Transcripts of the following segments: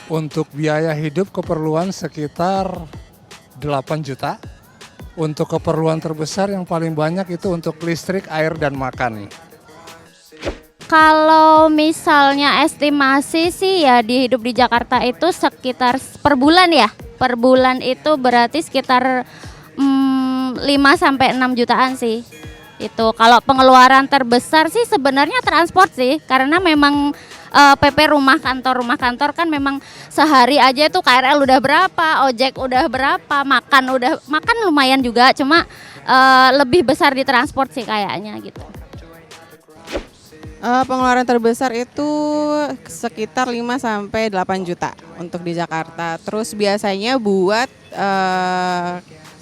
Untuk biaya hidup keperluan sekitar 8 juta. Untuk keperluan terbesar yang paling banyak itu untuk listrik, air, dan makan nih. Kalau misalnya estimasi sih ya di hidup di Jakarta itu sekitar per bulan ya. Per bulan itu berarti sekitar 5 sampai 6 jutaan sih. Itu kalau pengeluaran terbesar sih sebenarnya transport sih, karena memang PP rumah kantor kan memang sehari aja itu KRL udah berapa, ojek udah berapa, makan lumayan juga, cuma lebih besar di transport sih kayaknya gitu. Pengeluaran terbesar itu sekitar 5 sampai 8 juta untuk di Jakarta. Terus biasanya buat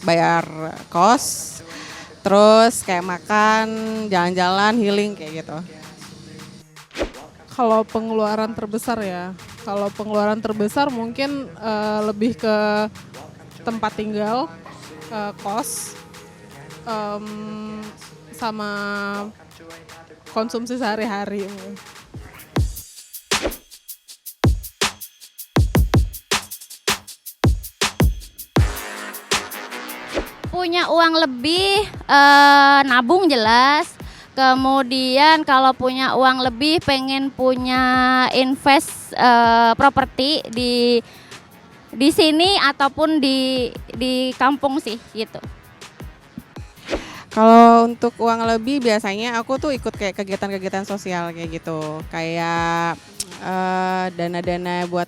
bayar kos, terus kayak makan, jalan-jalan, healing kayak gitu. Kalau pengeluaran terbesar ya, kalau pengeluaran terbesar mungkin lebih ke tempat tinggal, kos, sama konsumsi sehari-hari. Punya uang lebih, nabung jelas. Kemudian kalau punya uang lebih pengen punya invest properti di sini ataupun di kampung sih gitu. Kalau untuk uang lebih biasanya aku tuh ikut kayak kegiatan-kegiatan sosial kayak gitu. Kayak dana-dana buat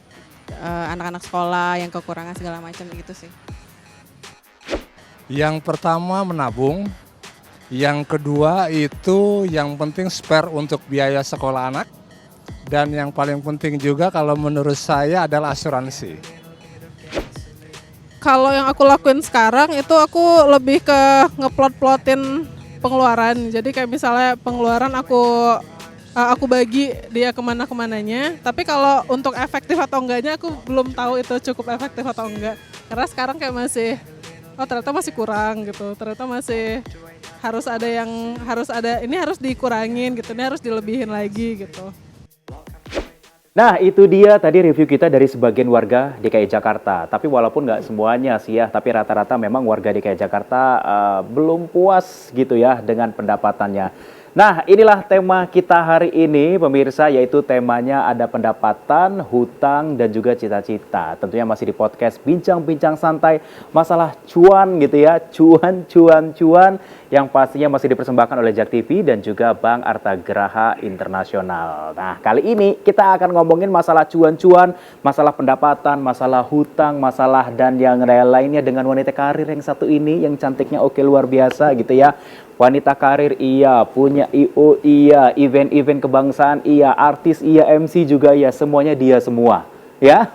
anak-anak sekolah yang kekurangan segala macam gitu sih. Yang pertama menabung, yang kedua itu yang penting spare untuk biaya sekolah anak, dan yang paling penting juga kalau menurut saya adalah asuransi. Kalau yang aku lakuin sekarang itu aku lebih ke ngeplot-plotin pengeluaran. Jadi kayak misalnya pengeluaran aku bagi dia kemana-kemananya. Tapi kalau untuk efektif atau enggaknya aku belum tahu itu cukup efektif atau enggak. Karena sekarang kayak masih, ternyata masih kurang gitu. Ternyata masih ini harus dikurangin gitu, ini harus dilebihin lagi gitu. Nah, itu dia tadi review kita dari sebagian warga DKI Jakarta. Tapi walaupun nggak semuanya sih ya, tapi rata-rata memang warga DKI Jakarta belum puas gitu ya dengan pendapatannya. Nah, inilah tema kita hari ini, pemirsa, yaitu temanya ada pendapatan, hutang, dan juga cita-cita. Tentunya masih di podcast Bincang-Bincang Santai, masalah cuan gitu ya, cuan, yang pastinya masih dipersembahkan oleh Jak TV dan juga Bank Arta Graha Internasional. Nah, kali ini kita akan ngomongin masalah cuan-cuan, masalah pendapatan, masalah hutang, masalah dan yang lainnya dengan wanita karir yang satu ini, yang cantiknya oke luar biasa gitu ya. Wanita karir iya, punya IO iya, event-event kebangsaan iya, artis iya, MC juga iya, semuanya dia semua. Ya,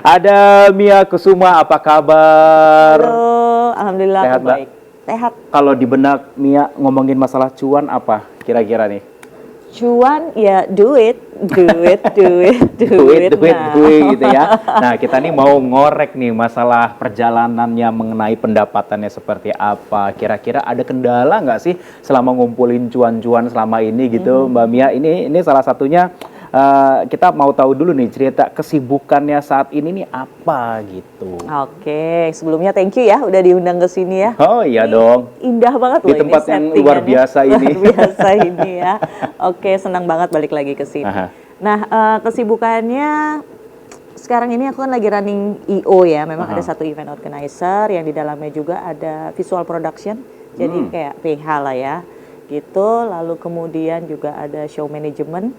ada Mia Kusuma, apa kabar? Halo, alhamdulillah Sehat, Mbak? baik. Sehat. Kalau di benak Mia ngomongin masalah cuan apa kira-kira nih? Cuan ya do it gitu ya. Nah, kita nih mau ngorek nih masalah perjalanannya mengenai pendapatannya seperti apa. Kira-kira ada kendala nggak sih selama ngumpulin cuan-cuan selama ini gitu, Mbak Mia? Ini salah satunya. Kita mau tahu dulu nih cerita kesibukannya saat ini nih apa gitu. Oke, sebelumnya thank you ya udah diundang ke sini ya. Oh iya dong. Indah banget Di loh tempat ini yang luar biasa ini. Luar biasa ini ya. Oke, senang banget balik lagi ke sini. Aha. Nah, kesibukannya sekarang ini aku kan lagi running IO ya. Memang ada satu event organizer yang di dalamnya juga ada visual production. Jadi kayak PH lah ya. Gitu, lalu kemudian juga ada show management.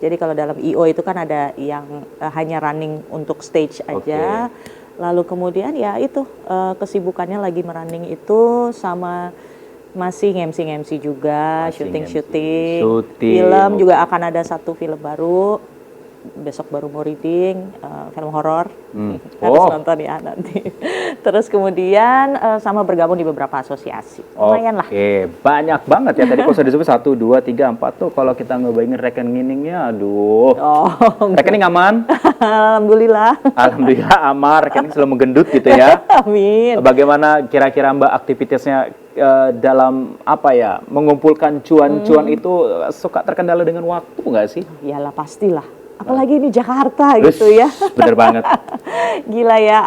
Jadi kalau dalam IO itu kan ada yang hanya running untuk stage aja. Lalu kemudian ya itu kesibukannya lagi merunning itu sama masih MC juga, syuting. Film juga akan ada satu film baru. Besok baru mau reading film horor. Harus nonton ya nanti. Terus kemudian sama bergabung di beberapa asosiasi. Lumayan lah. Oke, banyak banget ya tadi kalau sudah disebut 1, 2, 3, 4 tuh kalau kita ngebayangin rekeningnya aduh. Rekening aman? Alhamdulillah. Alhamdulillah aman, rekening selalu menggendut gitu ya. Amin. Bagaimana kira-kira Mbak aktivitasnya dalam apa ya, mengumpulkan cuan-cuan itu suka terkendala dengan waktu nggak sih? Iyalah pastilah. Apalagi di Jakarta gitu ya. Bener banget. Gila ya,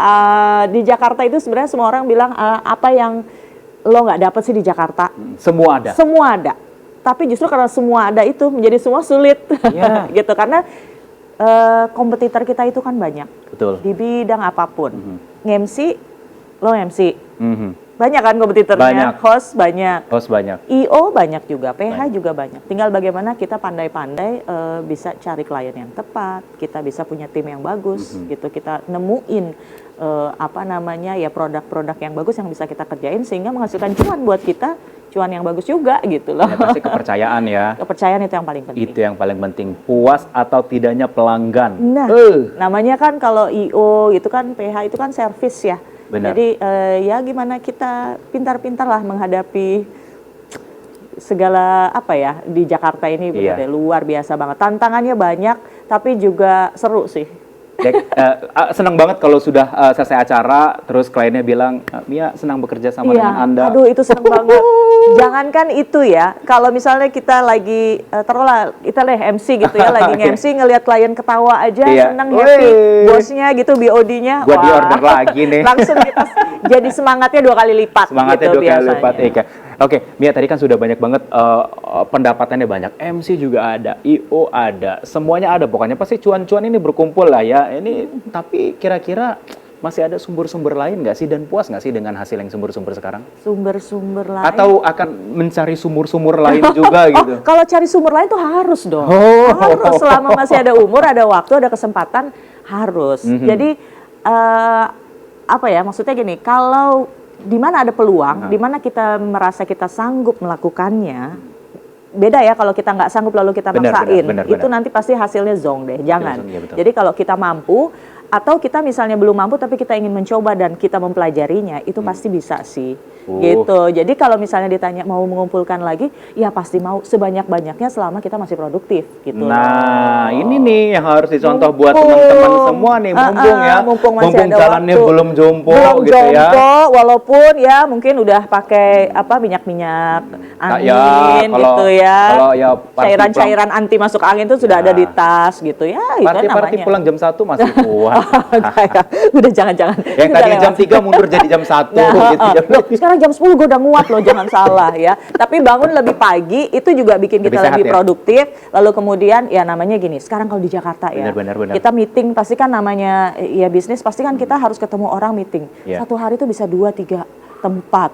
di Jakarta itu sebenarnya semua orang bilang apa yang lo nggak dapet sih di Jakarta? Semua ada. Semua ada. Tapi justru karena semua ada itu menjadi semua sulit, Iya. gitu. Karena kompetitor kita itu kan banyak Betul. di bidang apapun. Nge-MC, lo MC. Mhm. Banyak kan kompetitornya, Banyak. host banyak. Host banyak. IO banyak juga, PH Banyak. juga banyak. Tinggal bagaimana kita pandai-pandai bisa cari klien yang tepat, kita bisa punya tim yang bagus, gitu. Kita nemuin apa namanya ya produk-produk yang bagus yang bisa kita kerjain sehingga menghasilkan cuan buat kita, cuan yang bagus juga gitu loh. Ya, pasti kepercayaan ya. Kepercayaan itu yang paling penting. Itu yang paling penting. Puas atau tidaknya pelanggan. Nah, namanya kan kalau IO itu kan PH itu kan service ya. Benar. Jadi ya gimana kita pintar-pintar lah menghadapi segala apa ya di Jakarta ini Iya. benar luar biasa banget. Tantangannya banyak tapi juga seru sih. Dek, senang banget kalau sudah selesai acara, terus kliennya bilang, Mia senang bekerja sama dengan Anda. Aduh itu seneng banget. Jangankan itu ya, kalau misalnya kita lagi taruhlah kita MC gitu ya, lagi nge-MC ngelihat klien ketawa aja Iya. seneng happy, Wih. bosnya gitu BOD-nya, Buat di-order lagi nih. langsung kita jadi semangatnya 2 kali lipat. Semangatnya gitu 2 kali biasanya. lipat. Eka. Oke, Mia tadi kan sudah banyak banget pendapatannya banyak. MC juga ada, IO ada, semuanya ada. Pokoknya pasti cuan-cuan ini berkumpul lah ya. Ini tapi kira-kira masih ada sumber-sumber lain nggak sih dan puas nggak sih dengan hasil yang sumber-sumber sekarang? Sumber-sumber lain. Atau akan mencari sumur-sumur lain juga gitu? Kalau cari sumber lain tuh harus dong. Oh. Harus selama masih ada umur, ada waktu, ada kesempatan harus. Jadi apa ya maksudnya gini, kalau di mana ada peluang, di mana kita merasa kita sanggup melakukannya, beda ya kalau kita nggak sanggup lalu kita Benar, maksain, benar, itu benar. nanti pasti hasilnya zong deh, jangan. Zong, iya betul. Jadi kalau kita mampu, atau kita misalnya belum mampu tapi kita ingin mencoba dan kita mempelajarinya, itu pasti bisa sih. Gitu. Jadi kalau misalnya ditanya mau mengumpulkan lagi, ya pasti mau sebanyak-banyaknya selama kita masih produktif gitu. Nah, ini nih yang harus dicontoh buat Mumpung. teman-teman semua nih, mumpung ya. Mumpung masih ada jalannya waktu. belum jompo Belum gitu ya. jompo, walaupun ya mungkin udah pakai apa minyak-minyak angin gitu ya. Kalau ya party Cairan-cairan anti masuk angin itu sudah ada di tas gitu ya. Itu Party-party namanya. pulang jam 1 masih kuat. Kayak, udah jangan-jangan. Yang Udah tadi jam lewat. 3 mundur jadi jam 1 Nah, gitu. loh, sekarang jam 10 gue udah nguat loh, jangan salah ya. Tapi bangun lebih pagi itu juga bikin kita Lebih sehat lebih ya? produktif. Lalu kemudian ya namanya gini, sekarang kalau di Jakarta ya, Benar. kita meeting pasti kan namanya ya bisnis pasti kan kita harus ketemu orang meeting. Iya. Satu hari itu bisa 2-3 tempat.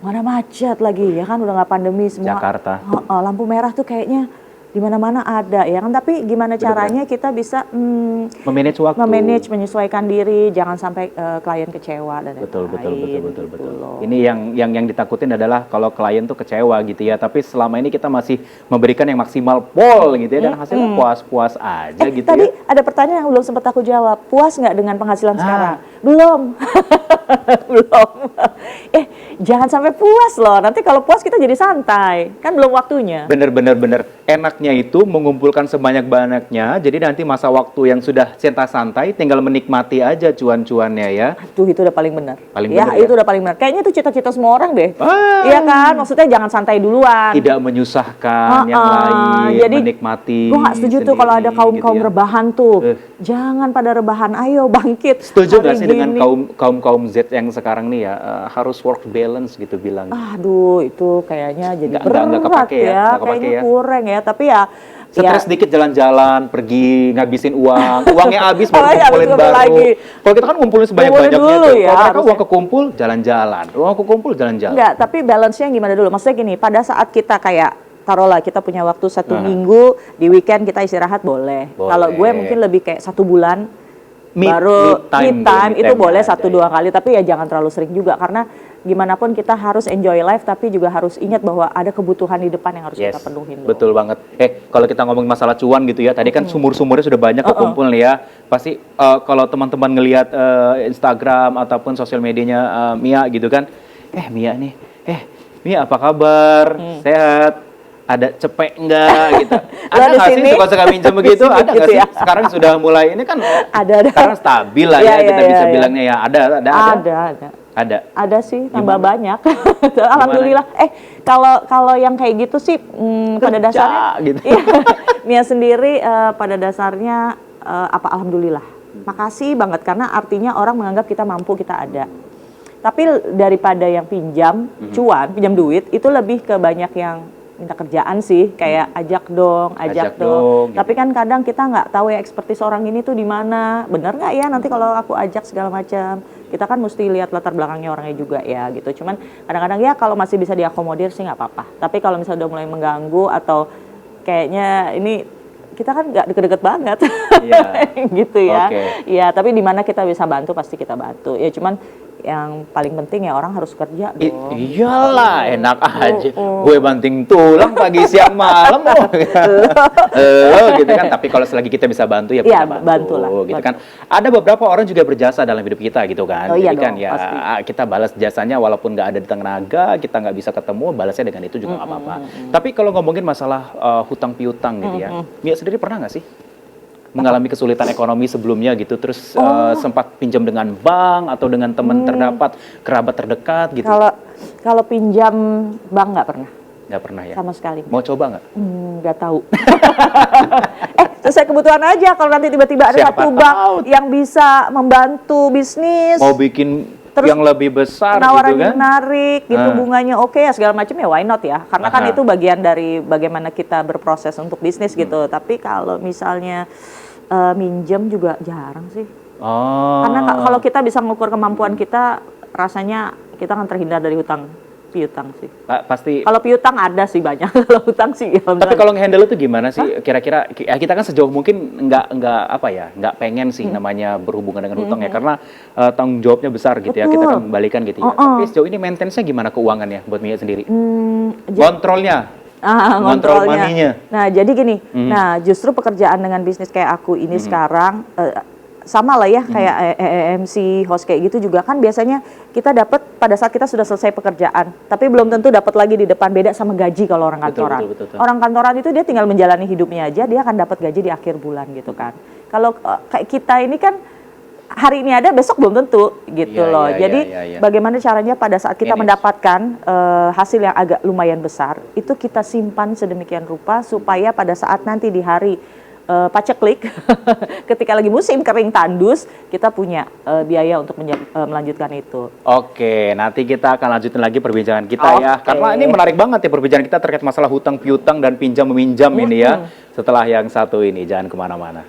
Mana macet lagi ya kan, udah nggak pandemi semua. Jakarta. Lampu merah tuh kayaknya di mana-mana ada ya kan, tapi gimana caranya kita bisa Memanage waktu. menyesuaikan diri, jangan sampai klien kecewa dan Betul. lain-lain gitu loh. Ini yang ditakutin adalah kalau klien tuh kecewa gitu ya. Tapi selama ini kita masih memberikan yang maksimal pol gitu ya, dan hasilnya puas-puas aja gitu Tadi ya. ada pertanyaan yang belum sempat aku jawab. Puas nggak dengan penghasilan sekarang? Belum. Belum. Jangan sampai puas loh. Nanti kalau puas kita jadi santai. Kan belum waktunya. Bener. Enaknya itu mengumpulkan sebanyak-banyaknya. Jadi nanti masa waktu yang sudah santai tinggal menikmati aja cuan-cuannya ya. Tuh itu udah paling benar. Paling ya, benar ya? itu udah paling benar. Kayaknya itu cita-cita semua orang deh. Ah. Iya kan? Maksudnya jangan santai duluan. Tidak menyusahkan yang lain, Jadi, menikmati. gue nggak setuju tuh kalau ada sendiri, kaum-kaum gitu ya. rebahan tuh. Jangan pada rebahan, ayo bangkit. Setuju nggak Hari sih dengan gini. kaum Z yang sekarang nih ya, harus work balance gitu bilang. Aduh, itu kayaknya jadi Nggak berat kepake ya, ya. nggak kepake Kayaknya ya. kurang ya. Tapi ya, Stres dikit jalan-jalan, pergi ngabisin uang, uangnya habis baru iya, kumpulin betul baru. lagi. Kalau kita kan ngumpulin sebanyak-banyaknya Kumpulin dulu tuh. ya, Kalau mereka harusnya. uang kekumpul, jalan-jalan. Uang kekumpul, jalan-jalan. enggak, tapi balance-nya gimana dulu? Maksudnya gini, pada saat kita kayak taruhlah kita punya waktu 1 minggu, di weekend kita istirahat boleh. Boleh. Kalau gue mungkin lebih kayak 1 bulan Me time time itu boleh ada 1-2 kali, tapi ya jangan terlalu sering juga karena gimana pun kita harus enjoy life, tapi juga harus ingat bahwa ada kebutuhan di depan yang harus kita penuhin. Loh. Betul banget. Kalau kita ngomong masalah cuan gitu ya, tadi kan sumur-sumurnya sudah banyak kekumpul nih ya. Pasti kalau teman-teman ngelihat Instagram ataupun sosial medianya Mia gitu kan, Mia nih, Mia apa kabar? Sehat? Ada cepek enggak gitu? Ada di nggak sih sini? suka-suka minjem begitu? Di sini Ada nggak gitu sih? ya? Sekarang sudah mulai ini kan Ada. sekarang stabil lah Iya, ya, kita iya, bisa iya. bilangnya ya. Ada. Ada sih, tambah banyak. Alhamdulillah. Kalau yang kayak gitu sih pada Kerja, dasarnya gitu. iya, Mia sendiri pada dasarnya alhamdulillah. Makasih banget karena artinya orang menganggap kita mampu, kita ada. Tapi daripada yang pinjam pinjam duit itu lebih ke banyak yang minta kerjaan sih, kayak ajak dong. Gitu. Tapi kan kadang kita nggak tahu ya ekspertis orang ini tuh di mana, bener nggak ya nanti kalau aku ajak segala macam. Kita kan mesti lihat latar belakangnya orangnya juga ya gitu. Cuman kadang-kadang ya kalau masih bisa diakomodir sih nggak apa-apa. Tapi kalau misalnya udah mulai mengganggu atau kayaknya ini kita kan nggak deket-deket banget, gitu ya. Iya, tapi di mana kita bisa bantu pasti kita bantu. Ya cuman yang paling penting ya orang harus kerja dong. Iyalah, enak aja. Gue banting tulang pagi siang malam loh. Gitu kan. Tapi kalau selagi kita bisa bantu ya kita bantu lah. Gitu kan. Ada beberapa orang juga berjasa dalam hidup kita gitu kan. Iya Jadi kan dong, ya pasti. kita balas jasanya walaupun nggak ada di tenaga, kita nggak bisa ketemu, balasnya dengan itu juga nggak apa-apa. Tapi kalau ngomongin masalah hutang piutang gitu ya, Mia sendiri pernah nggak sih mengalami kesulitan ekonomi sebelumnya gitu, terus sempat pinjam dengan bank atau dengan teman terdapat, kerabat terdekat gitu? Kalau pinjam bank nggak pernah. Nggak pernah ya? Sama sekali. Mau coba nggak? Nggak tahu. Sesuai kebutuhan aja. Kalau nanti tiba-tiba ada Siapa satu bank tahu. yang bisa membantu bisnis, Mau bikin terus yang lebih besar gitu penawarannya kan? menarik, gitu bunganya oke ya segala macam ya why not ya? Karena kan itu bagian dari bagaimana kita berproses untuk bisnis gitu. Tapi kalau misalnya minjem juga jarang sih. Karena kalau kita bisa mengukur kemampuan kita, rasanya kita akan terhindar dari hutang piutang sih. Pasti. Kalau piutang ada sih banyak, kalau hutang sih ya. Tapi kalau ngehandle itu gimana sih? Kira-kira ya kita kan sejauh mungkin nggak pengen sih namanya berhubungan dengan hutang ya, karena tanggung jawabnya besar gitu ya, kita kan kembalikan gitu ya. Tapi sejauh ini maintenance-nya gimana keuangannya buat Mia sendiri? Kontrolnya. Ngontrol money-nya. Nah, jadi gini. Nah, justru pekerjaan dengan bisnis kayak aku ini sekarang sama lah ya kayak MC, host kayak gitu juga kan biasanya kita dapat pada saat kita sudah selesai pekerjaan. Tapi belum tentu dapat lagi di depan, beda sama gaji kalau orang kantoran. Betul. Orang kantoran itu dia tinggal menjalani hidupnya aja, dia akan dapat gaji di akhir bulan gitu kan. Kalau kayak kita ini kan hari ini ada, besok belum tentu gitu loh. Jadi bagaimana caranya pada saat kita mendapatkan hasil yang agak lumayan besar, itu kita simpan sedemikian rupa supaya pada saat nanti di hari paceklik, ketika lagi musim kering tandus, kita punya biaya untuk melanjutkan itu. Oke, nanti kita akan lanjutin lagi perbincangan kita ya. Karena ini menarik banget ya perbincangan kita terkait masalah hutang piutang dan pinjam meminjam ini ya. Setelah yang satu ini, jangan kemana-mana.